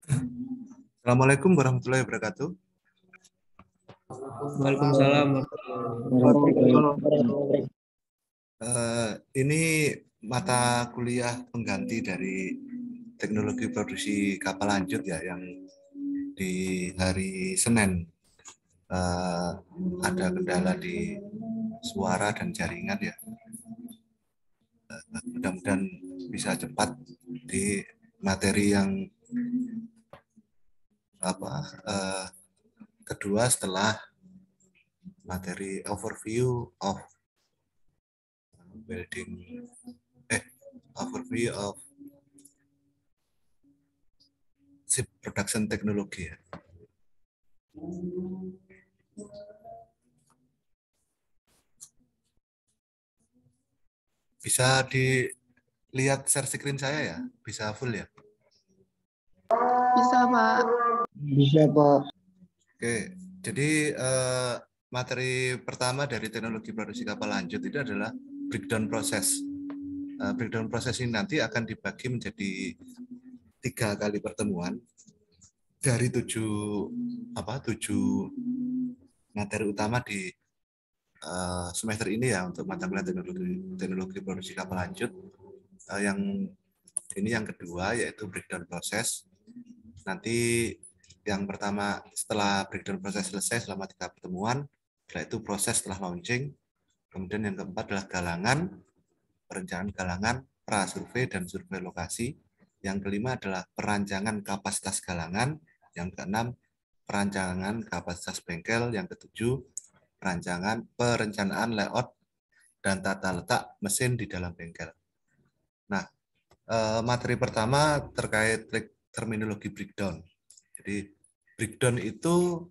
Assalamualaikum warahmatullahi wabarakatuh. Waalaikumsalam. Ini mata kuliah pengganti dari teknologi produksi kapal lanjut ya, yang di hari Senin ada kendala di suara dan jaringan ya. Mudah-mudahan bisa cepat di materi yang kedua setelah materi overview of ship production technology ya. Bisa dilihat share screen saya ya? Bisa full ya? Bisa, Pak. Bisa, Pak. Oke, jadi materi pertama dari teknologi produksi kapal lanjut itu adalah breakdown proses. Breakdown proses ini nanti akan dibagi menjadi 3 kali pertemuan dari 7 materi utama di semester ini ya, untuk mata kuliah teknologi produksi kapal lanjut. Yang ini yang kedua yaitu breakdown proses. Nanti yang pertama setelah breakdown proses selesai selama 3 pertemuan, setelah itu proses setelah launching. Kemudian yang keempat adalah galangan, perencanaan galangan, prasurvei dan survei lokasi. Yang kelima adalah perancangan kapasitas galangan. Yang keenam, perancangan kapasitas bengkel. Yang ketujuh, perencanaan layout dan tata letak mesin di dalam bengkel. Nah, materi pertama terkait terminologi breakdown. Jadi breakdown itu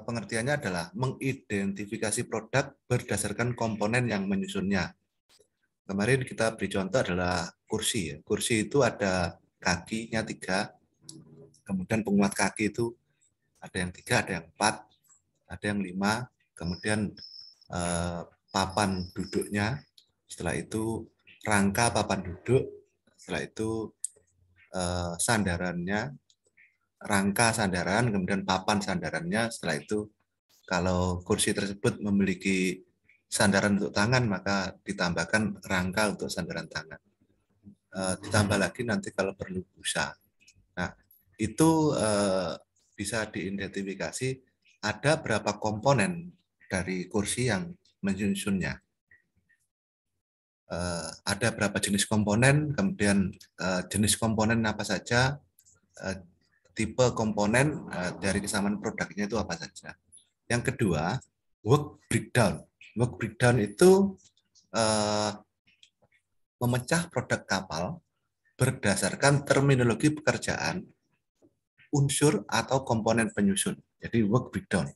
pengertiannya adalah mengidentifikasi produk berdasarkan komponen yang menyusunnya. Kemarin kita beri contoh adalah kursi. Kursi itu ada kakinya 3, kemudian penguat kaki itu ada yang 3, ada yang 4, ada yang 5, kemudian papan duduknya, setelah itu rangka papan duduk, setelah itu sandarannya, rangka sandaran, kemudian papan sandarannya. Setelah itu kalau kursi tersebut memiliki sandaran untuk tangan, maka ditambahkan rangka untuk sandaran tangan. Ditambah lagi nanti kalau perlu busa. Nah, itu bisa diidentifikasi ada berapa komponen dari kursi yang menyusunnya. Ada berapa jenis komponen, kemudian jenis komponen apa saja, tipe komponen dari kesamaan produknya itu apa saja. Yang kedua, work breakdown. Work breakdown itu memecah produk kapal berdasarkan terminologi pekerjaan, unsur atau komponen penyusun. Jadi work breakdown.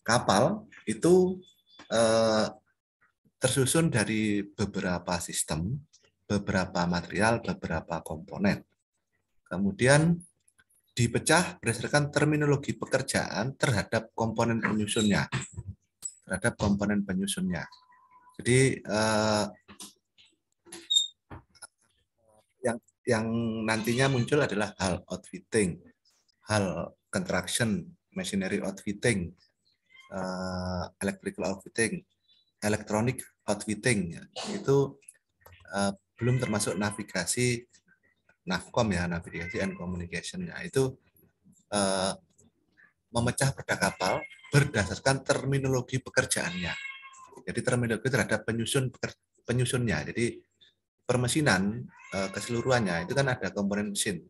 Kapal itu tersusun dari beberapa sistem, beberapa material, beberapa komponen. Kemudian dipecah berdasarkan terminologi pekerjaan terhadap komponen penyusunnya. Jadi yang nantinya muncul adalah hal outfitting, hal construction, machinery outfitting, electrical outfitting, electronic outfitting. Itu belum termasuk navigasi, navcom ya, navigasi and communication. Itu memecah produk kapal berdasarkan terminologi pekerjaannya. Jadi terminologi terhadap penyusunnya. Jadi permesinan keseluruhannya itu kan ada komponen mesin.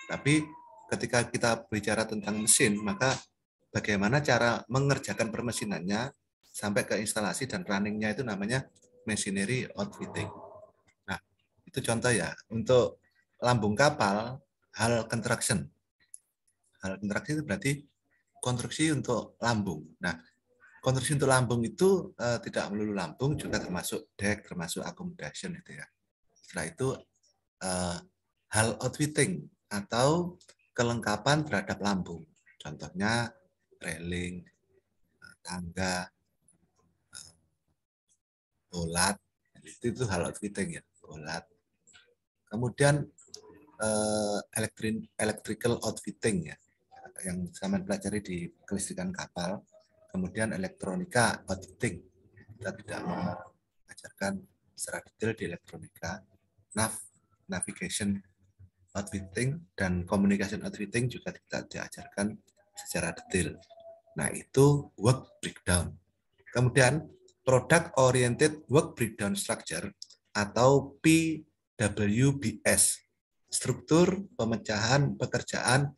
Tapi ketika kita bicara tentang mesin, maka bagaimana cara mengerjakan permesinannya sampai ke instalasi dan runningnya itu namanya machinery outfitting. Nah, itu contoh ya. Untuk lambung kapal, hal construction. Hal construction itu berarti konstruksi untuk lambung. Nah, konstruksi untuk lambung itu tidak melulu lambung, juga termasuk deck, termasuk accommodation itu ya. Setelah itu hal outfitting atau kelengkapan terhadap lambung. Contohnya railing, tangga, bolat, itu hal outfitting ya, bolat. Kemudian electrical outfitting ya, yang saya pelajari di kelistrikan kapal. Kemudian elektronika outfitting, kita tidak mengajarkan secara detail di elektronika. Navigation outfitting dan communication outfitting juga tidak diajarkan secara detail. Nah, itu work breakdown. Kemudian product oriented work breakdown structure atau PWBS, struktur pemecahan pekerjaan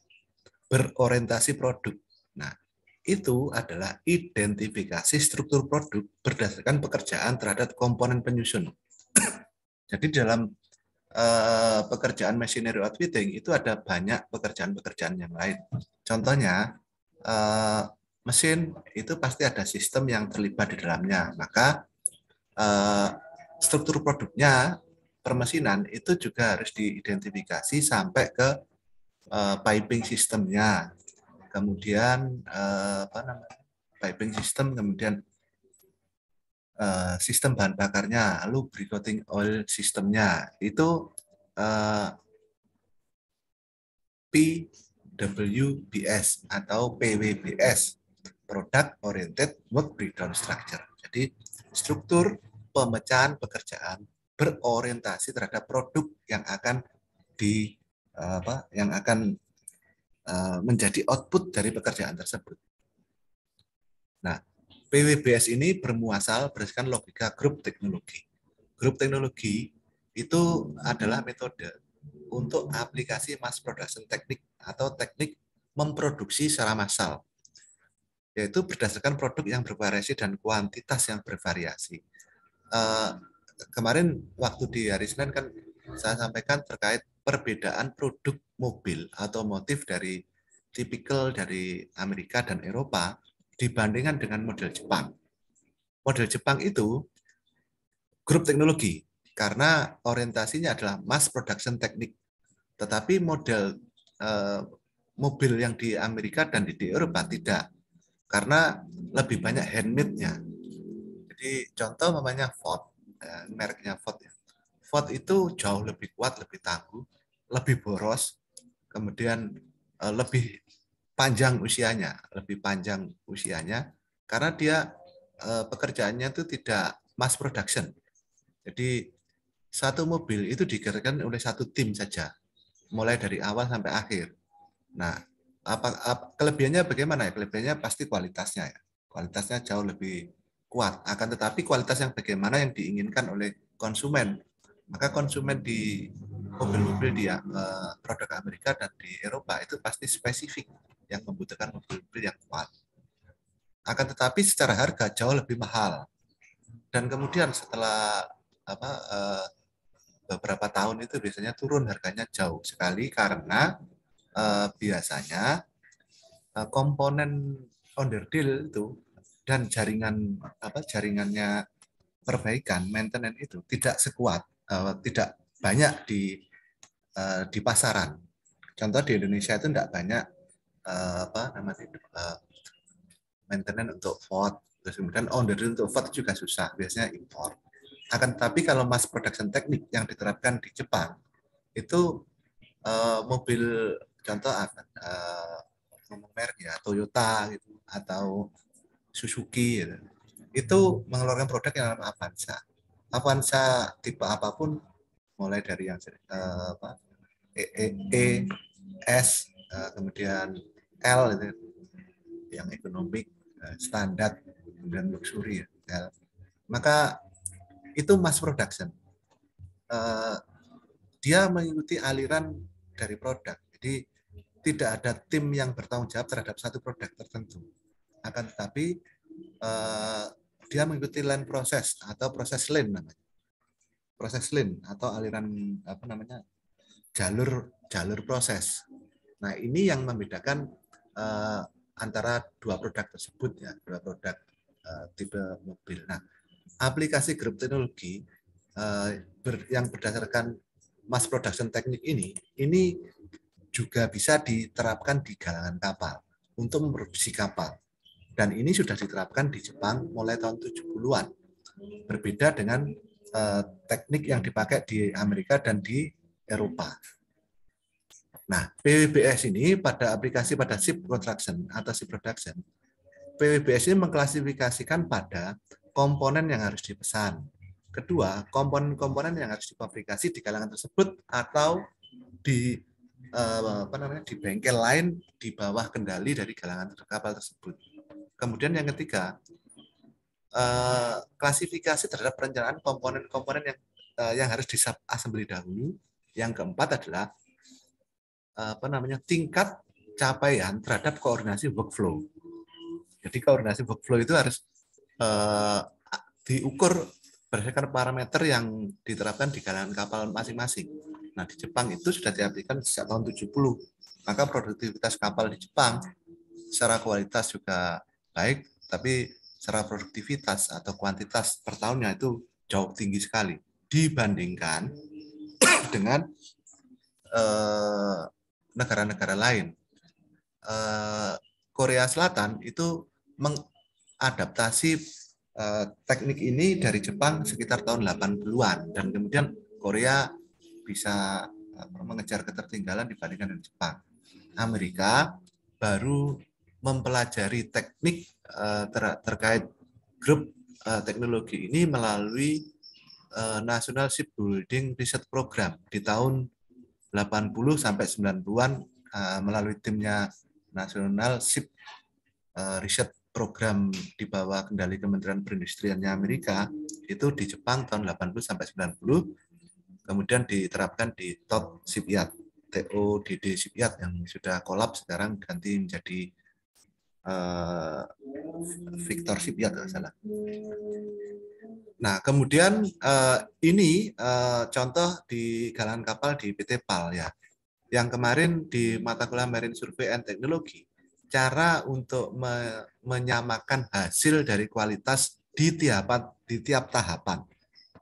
berorientasi produk. Nah, itu adalah identifikasi struktur produk berdasarkan pekerjaan terhadap komponen penyusun. Jadi dalam pekerjaan machinery outfitting itu ada banyak pekerjaan-pekerjaan yang lain. Contohnya, mesin itu pasti ada sistem yang terlibat di dalamnya. Maka struktur produknya, permesinan itu juga harus diidentifikasi sampai ke piping sistemnya. Kemudian piping system, kemudian sistem bahan bakarnya, lubricating oil sistemnya, itu PWBS atau PWBS, Product Oriented Work Breakdown Structure. Jadi struktur pemecahan pekerjaan berorientasi terhadap produk yang akan menjadi output dari pekerjaan tersebut. Nah, PWBS ini bermuasal berdasarkan logika grup teknologi. Grup teknologi itu adalah metode untuk aplikasi mass production teknik atau teknik memproduksi secara massal, yaitu berdasarkan produk yang bervariasi dan kuantitas yang bervariasi. Kemarin waktu di hari Senin kan saya sampaikan terkait perbedaan produk mobil otomotif dari tipikal dari Amerika dan Eropa dibandingkan dengan model Jepang. Model Jepang itu grup teknologi karena orientasinya adalah mass production teknik. Tetapi model mobil yang di Amerika dan di Eropa tidak, karena lebih banyak handmade-nya. Jadi contoh namanya Ford, mereknya Ford. Ford itu jauh lebih kuat, lebih tangguh, lebih boros, kemudian lebih panjang usianya, karena dia pekerjaannya itu tidak mass production. Jadi satu mobil itu digerakkan oleh satu tim saja, mulai dari awal sampai akhir. Nah, kelebihannya bagaimana? Kelebihannya pasti kualitasnya ya. Kualitasnya jauh lebih kuat. Akan tetapi kualitas yang bagaimana yang diinginkan oleh konsumen. Maka konsumen di mobil-mobil di produk Amerika dan di Eropa itu pasti spesifik yang membutuhkan mobil-mobil yang kuat. Akan tetapi secara harga jauh lebih mahal. Dan kemudian setelah beberapa tahun itu biasanya turun harganya jauh sekali karena biasanya komponen onderdil itu dan jaringannya perbaikan maintenance itu tidak sekuat, tidak banyak di pasaran. Contoh di Indonesia itu tidak banyak maintenance untuk Ford, terus kemudian onderdil untuk Ford juga susah, biasanya impor. Akan tetapi kalau mass production teknik yang diterapkan di Jepang itu mobil contoh merek ya Toyota gitu atau Suzuki gitu, itu mengeluarkan produk yang namanya Avanza tipe apapun, mulai dari yang S, kemudian L itu yang ekonomik, standar, kemudian luxury ya. Maka itu mass production. Dia mengikuti aliran dari produk. Jadi tidak ada tim yang bertanggung jawab terhadap satu produk tertentu. Akan tetapi dia mengikuti line proses atau proses line namanya. Proses line atau aliran jalur proses. Nah, ini yang membedakan antara dua produk tersebut ya, dua produk tipe mobil. Nah, aplikasi grup teknologi yang berdasarkan mass production teknik ini juga bisa diterapkan di galangan kapal untuk memproduksi kapal. Dan ini sudah diterapkan di Jepang mulai tahun 70-an. Berbeda dengan teknik yang dipakai di Amerika dan di Eropa. Nah, PWBS ini pada aplikasi pada ship construction atau ship production, PWBS ini mengklasifikasikan pada komponen yang harus dipesan. Kedua, komponen-komponen yang harus difabrikasi di kalangan tersebut atau di di bengkel lain di bawah kendali dari galangan kapal tersebut. Kemudian yang ketiga, klasifikasi terhadap perencanaan komponen-komponen yang harus disassembly dahulu. Yang keempat adalah tingkat capaian terhadap koordinasi workflow. Jadi koordinasi workflow itu harus diukur berdasarkan parameter yang diterapkan di galangan kapal masing-masing. Nah, di Jepang itu sudah diaplikasikan sejak tahun 70. Maka produktivitas kapal di Jepang secara kualitas juga baik, tapi secara produktivitas atau kuantitas per tahunnya itu jauh tinggi sekali dibandingkan dengan negara-negara lain. Korea Selatan itu mengadaptasi teknik ini dari Jepang sekitar tahun 80-an, dan kemudian Korea bisa mengejar ketertinggalan dibandingkan dengan Jepang. Amerika baru mempelajari teknik terkait grup teknologi ini melalui National Shipbuilding Research Program di tahun 80 sampai 90-an melalui timnya National Ship Research Program di bawah kendali Kementerian Perindustriannya Amerika itu di Jepang tahun 80 sampai 90, kemudian diterapkan di TOD Shipyard, TODD Shipyard yang sudah kolap sekarang ganti menjadi Victor Shipyard kalau salah. Nah, kemudian ini contoh di galangan kapal di PT PAL ya. Yang kemarin di mata kuliah Marine Survey and Technology, cara untuk menyamakan hasil dari kualitas di tiap tahapan.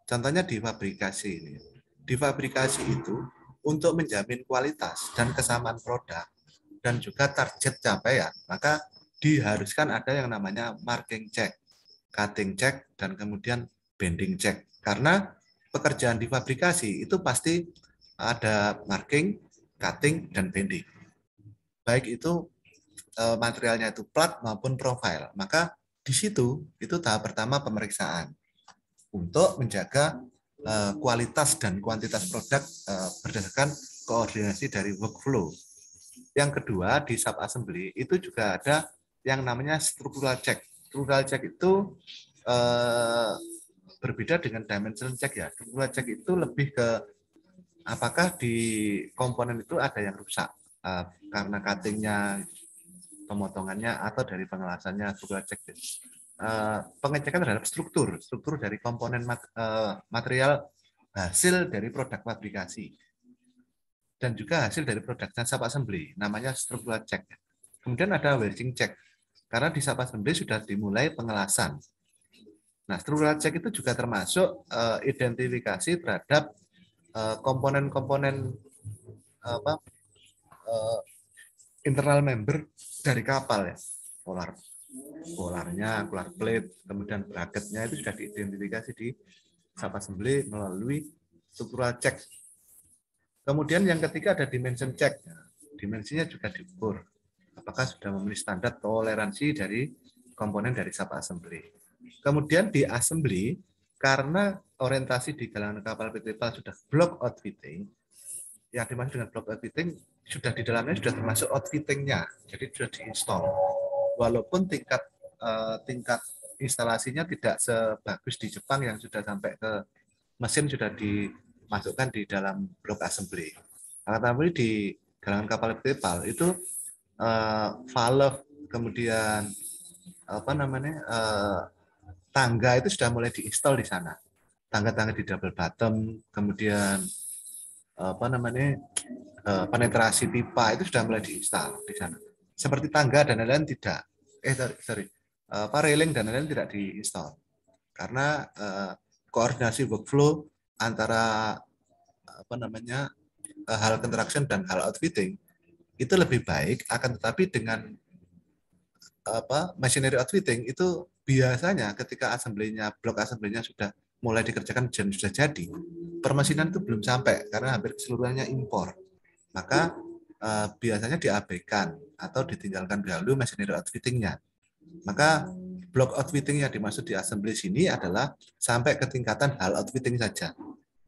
Contohnya di fabrikasi ini. Di fabrikasi itu untuk menjamin kualitas dan kesamaan produk dan juga target capaian, maka diharuskan ada yang namanya marking check, cutting check, dan kemudian bending check. Karena pekerjaan di fabrikasi itu pasti ada marking, cutting, dan bending. Baik itu materialnya itu plat maupun profile. Maka di situ itu tahap pertama pemeriksaan untuk menjaga kualitas dan kuantitas produk berdasarkan koordinasi dari workflow. Yang kedua di sub assembly itu juga ada yang namanya structural check. Structural check itu berbeda dengan dimension check ya. Structural check itu lebih ke apakah di komponen itu ada yang rusak karena cuttingnya, pemotongannya, atau dari pengelasannya. Structural check pengecekan terhadap struktur dari komponen material hasil dari produk fabrikasi dan juga hasil dari produknya sub assembly, namanya structural check. Kemudian ada welding check, karena di sub assembly sudah dimulai pengelasan. Nah, structural check itu juga termasuk identifikasi terhadap komponen-komponen internal member dari kapal ya, polarnya, polar plate, kemudian bracketnya itu sudah diidentifikasi di sub assembly melalui structural check. Kemudian yang ketiga ada dimension check. Dimensinya juga diukur. Apakah sudah memenuhi standar toleransi dari komponen dari sub assembly. Kemudian di assembly, karena orientasi di galangan kapal PT PAL sudah block outfitting, yang dimaksud dengan block outfitting sudah di dalamnya sudah termasuk outfittingnya, jadi sudah diinstal. Walaupun tingkat instalasinya tidak sebagus di Jepang yang sudah sampai ke mesin sudah dimasukkan di dalam block assembly. Tapi di galangan kapal PT PAL itu valve, kemudian tangga itu sudah mulai diinstal di sana. Tangga-tangga di double bottom, kemudian penetrasi pipa itu sudah mulai diinstal di sana. Seperti tangga dan lain-lain tidak. Railing dan lain-lain tidak diinstal. Karena koordinasi workflow antara hal construction dan hal outfitting itu lebih baik, akan tetapi dengan machinery outfitting itu biasanya ketika blok assembly-nya sudah mulai dikerjakan dan sudah jadi, permesinan itu belum sampai karena hampir keseluruhannya impor. Maka biasanya diabaikan atau ditinggalkan dahulu machinery outfitting-nya. Maka block outfitting yang dimaksud di assembly sini adalah sampai ke tingkatan hull outfitting saja.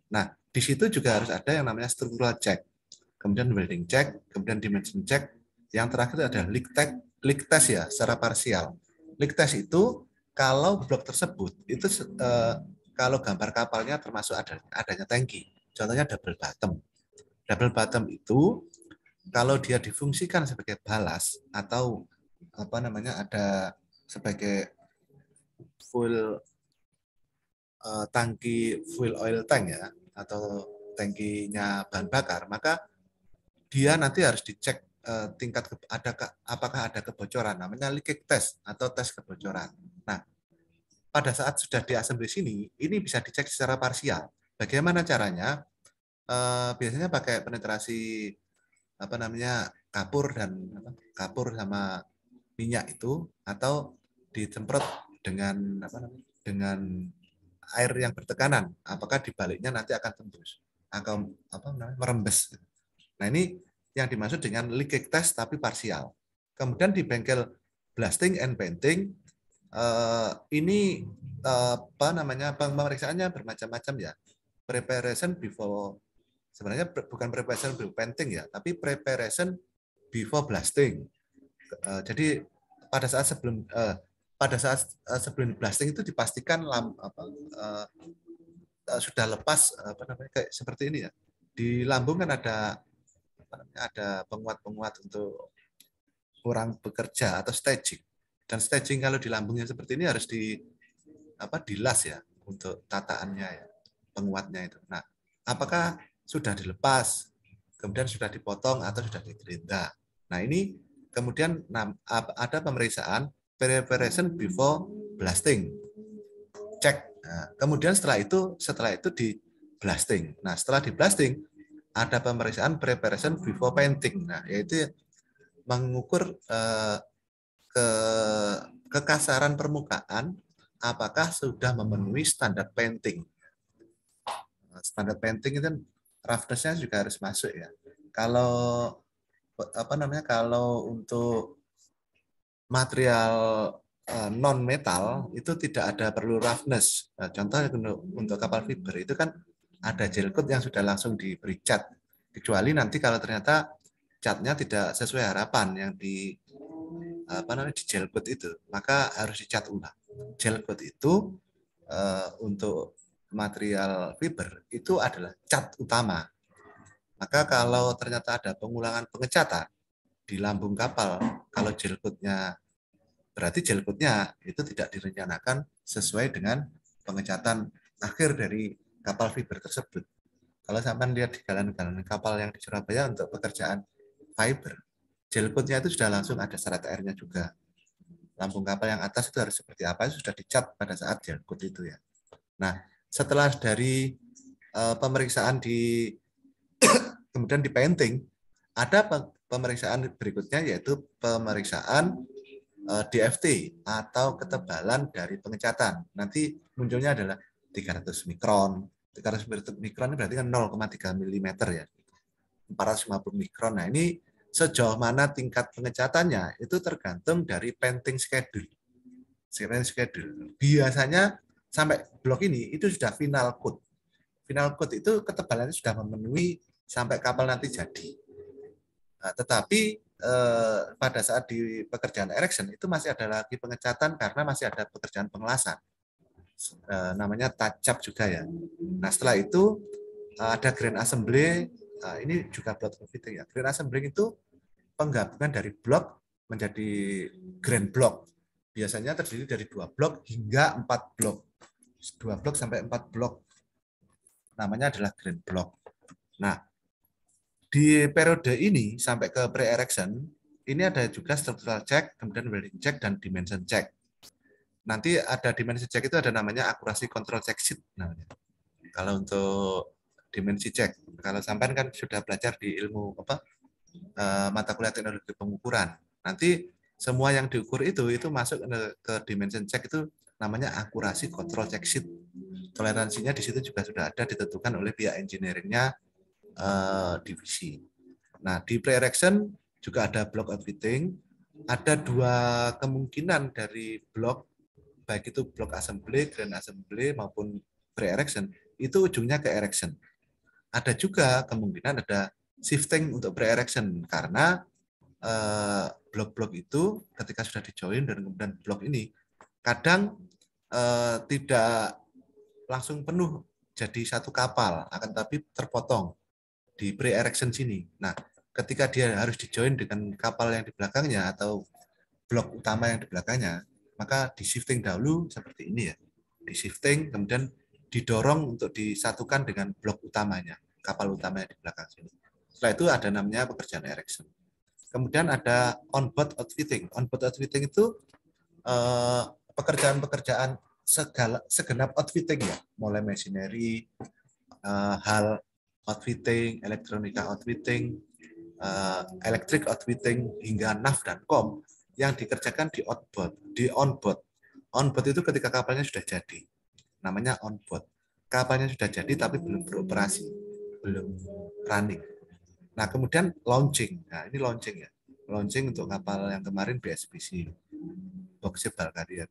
Nah, di situ juga harus ada yang namanya structural check, kemudian welding check, kemudian dimension check, yang terakhir adalah leak test ya, secara parsial. Leak test itu kalau blok tersebut itu kalau gambar kapalnya termasuk adanya tangki, contohnya double bottom. Double bottom itu kalau dia difungsikan sebagai balas atau apa namanya ada sebagai full tangki fuel oil tank ya atau tangkinya bahan bakar, maka dia nanti harus dicek tingkat apakah ada kebocoran, namanya leakage test atau tes kebocoran. Nah, pada saat sudah diassembly sini, ini bisa dicek secara parsial. Bagaimana caranya? Biasanya pakai penetrasi apa namanya kapur dan kapur sama minyak itu, atau disemprot dengan apa namanya dengan air yang bertekanan, apakah di baliknya nanti akan tembus atau apa namanya merembes. Nah, ini yang dimaksud dengan leakage test tapi parsial. Kemudian di bengkel blasting and painting ini apa namanya pemeriksaannya bermacam-macam ya. Preparation before, sebenarnya bukan preparation before painting ya, tapi preparation before blasting. Jadi pada saat sebelum blasting itu dipastikan sudah lepas apa namanya kayak seperti ini ya. Di lambung kan ada penguat-penguat untuk kurang bekerja atau staging. Dan staging kalau di lambungnya seperti ini harus dilas ya untuk tataannya ya, penguatnya itu. Nah, apakah sudah dilepas, kemudian sudah dipotong atau sudah digerinda. Nah, ini kemudian ada pemeriksaan preparation before blasting. Cek. Nah, kemudian setelah itu di blasting. Nah, setelah di blasting ada pemeriksaan preparation before painting. Nah, yaitu mengukur kekasaran permukaan apakah sudah memenuhi standar painting. Standar painting itu kan roughness-nya juga harus masuk ya. Kalau apa namanya kalau untuk material non metal itu tidak ada perlu roughness. Nah, contoh untuk kapal fiber itu kan ada gel coat yang sudah langsung diberi cat. Kecuali nanti kalau ternyata catnya tidak sesuai harapan yang di gel coat itu, maka harus dicat ulang. Gel coat itu untuk material fiber itu adalah cat utama. Maka kalau ternyata ada pengulangan pengecatan di lambung kapal, kalau gel coat-nya berarti gel coat-nya itu tidak direncanakan sesuai dengan pengecatan akhir dari kapal fiber tersebut. Kalau sampai lihat di galan-galan kapal yang di Surabaya untuk pekerjaan fiber, gel coat-nya itu sudah langsung ada syarat airnya juga. Lambung kapal yang atas itu harus seperti apa, itu sudah dicat pada saat gel coat itu ya. Nah, setelah dari pemeriksaan kemudian di painting, ada pemeriksaan berikutnya yaitu pemeriksaan DFT atau ketebalan dari pengecatan. Nanti munculnya adalah 300 mikron. 300 mikron ini berarti kan 0,3 mm ya. 450 mikron. Nah, ini sejauh mana tingkat pengecatannya itu tergantung dari painting schedule. Biasanya sampai blok ini itu sudah final coat. Final coat itu ketebalannya sudah memenuhi sampai kapal nanti jadi. Nah, tetapi pada saat di pekerjaan erection itu masih ada lagi pengecatan karena masih ada pekerjaan pengelasan. Namanya touch up juga ya. Nah, setelah itu ada grand assembly. Ini juga block fitting ya. Grand assembly itu penggabungan dari blok menjadi grand block. Biasanya terdiri dari 2 blok hingga 4 blok. 2 blok sampai 4 blok. Namanya adalah grand block. Nah, di periode ini sampai ke pre-erection, ini ada juga structural check, kemudian welding check, dan dimension check. Nanti ada dimension check itu ada namanya akurasi control check sheet. Namanya. Kalau untuk dimensi check, kalau sampai kan sudah belajar di ilmu mata kuliah teknologi pengukuran. Nanti semua yang diukur itu masuk ke dimension check itu namanya akurasi control check sheet. Toleransinya di situ juga sudah ada ditentukan oleh pihak engineeringnya divisi. Nah, di pre-erection juga ada block outfitting. Ada dua kemungkinan dari blok, baik itu blok assembly, grand assembly maupun pre-erection, itu ujungnya ke erection. Ada juga kemungkinan ada shifting untuk pre-erection karena blok-blok itu ketika sudah di-join dan kemudian blok ini kadang tidak langsung penuh jadi satu kapal, akan tapi terpotong di pre-erection sini. Nah, ketika dia harus di-join dengan kapal yang di belakangnya atau blok utama yang di belakangnya, maka di-shifting dahulu seperti ini ya. Di-shifting, kemudian didorong untuk disatukan dengan blok utamanya, kapal utamanya di belakang sini. Setelah itu ada namanya pekerjaan erection. Kemudian ada on-board outfitting. On-board outfitting itu pekerjaan-pekerjaan segenap outfitting ya, mulai machinery, hal outfitting, elektronika outfitting, electric outfitting, hingga nav dan kom yang dikerjakan di outboard, di onboard. Onboard itu ketika kapalnya sudah jadi, namanya onboard. Kapalnya sudah jadi tapi belum beroperasi, belum running. Nah, kemudian launching. Nah, ini launching ya. Launching untuk kapal yang kemarin BSPC, Boxship Bulgaria.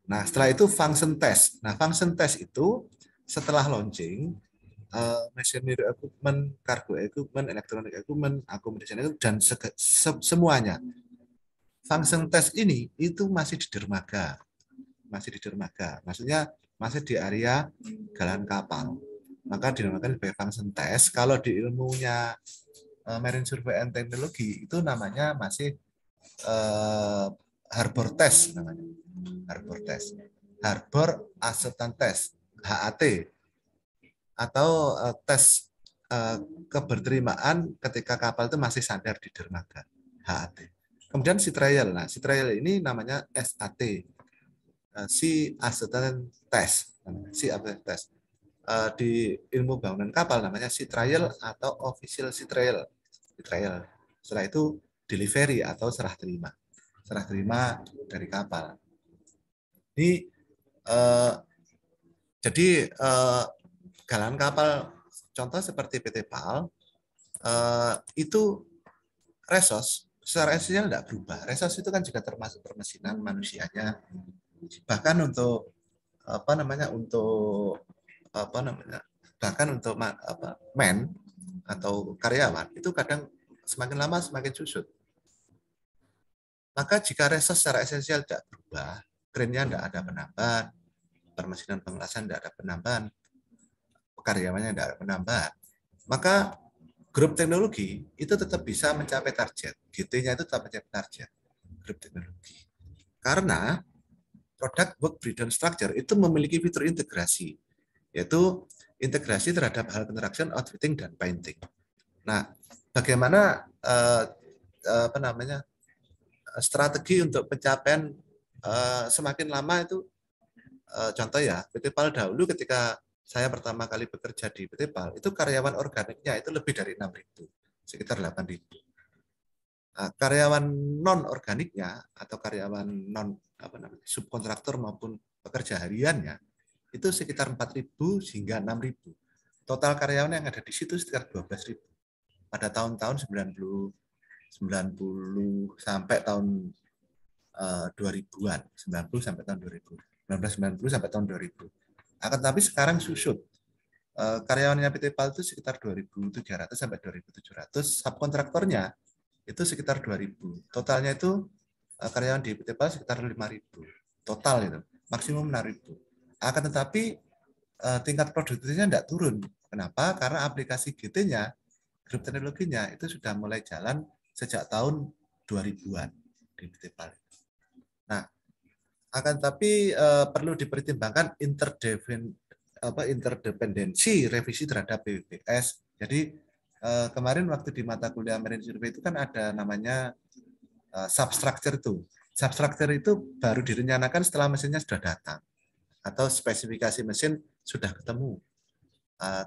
Nah, setelah itu function test. Nah, function test itu setelah launching, machinery equipment, cargo equipment, electronic equipment, accommodation equipment, dan semuanya. Function test ini itu masih di dermaga. Masih di dermaga. Maksudnya masih di area galan kapal. Maka dinamakan sebagai function test. Kalau di ilmunya Marine Survey and Technology itu namanya masih harbor test namanya. Harbor test. Harbor acceptance test, HAT, atau tes keberterimaan ketika kapal itu masih sandar di dermaga, HAT. Kemudian sea trial. Nah, sea trial ini namanya SAT, Sea Acceptance Test. Sea Acceptance Test. Di ilmu bangunan kapal namanya sea trial atau official sea trial. Sea trial. Setelah itu delivery atau serah terima. Serah terima dari kapal. Ini jadi galangan kapal contoh seperti PT PAL itu resos secara esensial tidak berubah. Resos itu kan juga termasuk permesinan manusianya. Bahkan untuk bahkan untuk men atau karyawan itu kadang semakin lama semakin susut. Maka jika resos secara esensial tidak berubah, krennya tidak ada penambahan, permesinan pengelasan tidak ada penambahan, karyawannya tidak ada penambahan, maka grup teknologi itu tetap bisa mencapai target. GT-nya itu tetap mencapai target grup teknologi. Karena produk work breakdown structure itu memiliki fitur integrasi, yaitu integrasi terhadap hal construction, outfitting, dan painting. Nah, bagaimana strategi untuk pencapaian semakin lama itu, contoh ya, PT PAL dahulu ketika saya pertama kali bekerja di PT PAL, itu karyawan organiknya itu lebih dari 6.000, sekitar 8.000. Nah, karyawan non-organiknya atau karyawan subkontraktor maupun pekerja hariannya itu sekitar 4.000 hingga 6.000. Total karyawan yang ada di situ sekitar 12.000. Pada tahun-tahun 90 sampai tahun 2000-an, 90 sampai tahun 2000. 1990 sampai tahun 2000. Akan tapi sekarang susut. Karyawannya PT PAL itu sekitar 2.300 sampai 2.700, subkontraktornya itu sekitar 2.000. Totalnya itu karyawan di PT PAL sekitar 5.000. Total itu, maksimum 6.000. Akan tetapi tingkat produktivitasnya tidak turun. Kenapa? Karena aplikasi GT-nya, grup teknologinya itu sudah mulai jalan sejak tahun 2000-an di PT PAL. Nah, akan tapi perlu dipertimbangkan interdependensi revisi terhadap PWPS. Jadi kemarin waktu di mata kuliah Marine Survey itu kan ada namanya substructure itu. Substructure itu baru direncanakan setelah mesinnya sudah datang atau spesifikasi mesin sudah ketemu.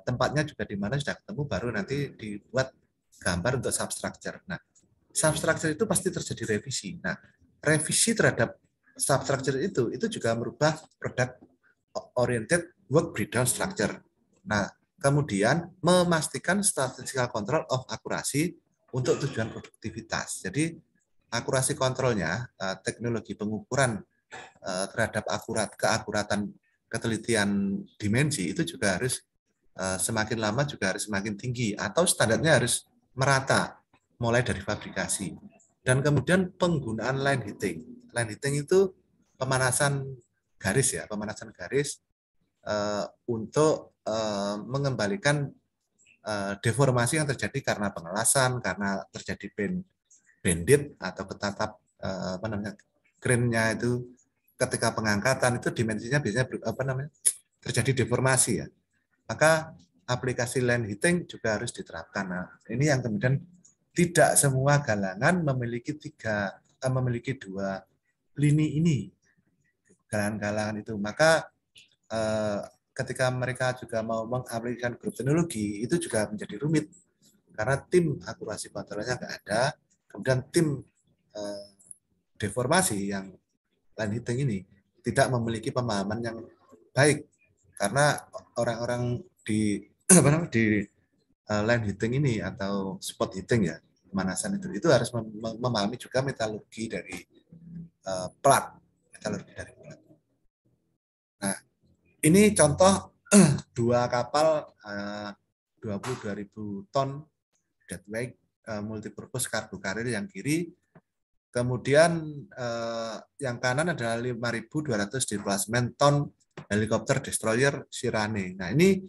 Tempatnya juga di mana sudah ketemu, baru nanti dibuat gambar untuk substructure. Nah, substructure itu pasti terjadi revisi. Nah, revisi terhadap substructure itu juga merubah product oriented work breakdown structure. Nah, kemudian memastikan statistical control of accuracy untuk tujuan produktivitas. Jadi akurasi kontrolnya, teknologi pengukuran terhadap keakuratan ketelitian dimensi itu juga harus semakin lama juga harus semakin tinggi, atau standarnya harus merata mulai dari fabrikasi. Dan kemudian penggunaan line heating. Line heating itu pemanasan garis ya, pemanasan garis untuk mengembalikan deformasi yang terjadi karena pengelasan, karena terjadi bandit atau ketatap apa namanya grainnya itu ketika pengangkatan itu dimensinya biasanya terjadi deformasi ya. Maka aplikasi line heating juga harus diterapkan. Nah, ini yang kemudian tidak semua galangan memiliki dua lini ini, galangan-galangan itu. Maka ketika mereka juga mau mengaplikasikan grup teknologi itu juga menjadi rumit karena tim akurasi kontrolnya nggak ada, kemudian tim deformasi yang line heating ini tidak memiliki pemahaman yang baik karena orang-orang di di line heating ini atau spot heating ya, pemanasan itu harus memahami juga metalurgi dari plat, metalurgi dari plat. Nah, ini contoh dua kapal 22.000 ton deadweight multipurpose cargo carrier yang kiri, kemudian yang kanan adalah 5.200 displacement ton helikopter destroyer Shirane. Nah, ini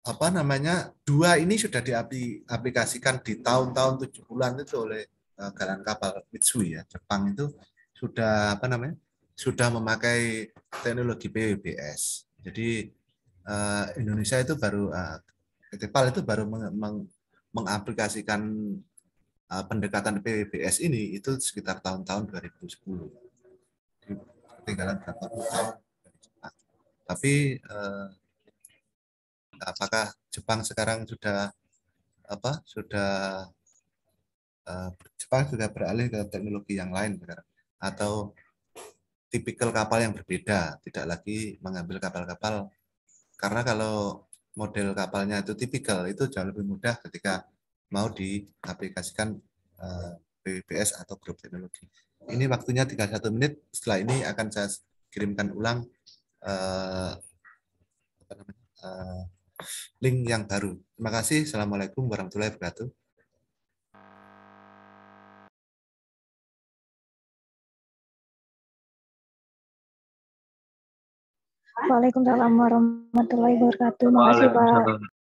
apa namanya, dua ini sudah diaplikasikan di tahun-tahun 70-an itu oleh galangan kapal Mitsui ya, Jepang itu sudah apa namanya, sudah memakai teknologi PWBS. Jadi Indonesia itu baru PT PAL itu baru mengaplikasikan pendekatan PWBS ini itu sekitar tahun-tahun 2010. Ketinggalan berapa tahun. Tapi apakah Jepang sekarang sudah Jepang sudah beralih ke teknologi yang lain sekarang, atau tipikal kapal yang berbeda, tidak lagi mengambil kapal-kapal, karena kalau model kapalnya itu tipikal itu jauh lebih mudah ketika mau diaplikasikan PWBS atau grup teknologi. Ini waktunya 31 menit, setelah ini akan saya kirimkan ulang link yang baru. Terima kasih. Assalamualaikum warahmatullahi wabarakatuh. Waalaikumsalam warahmatullahi wabarakatuh. Makasih Pak.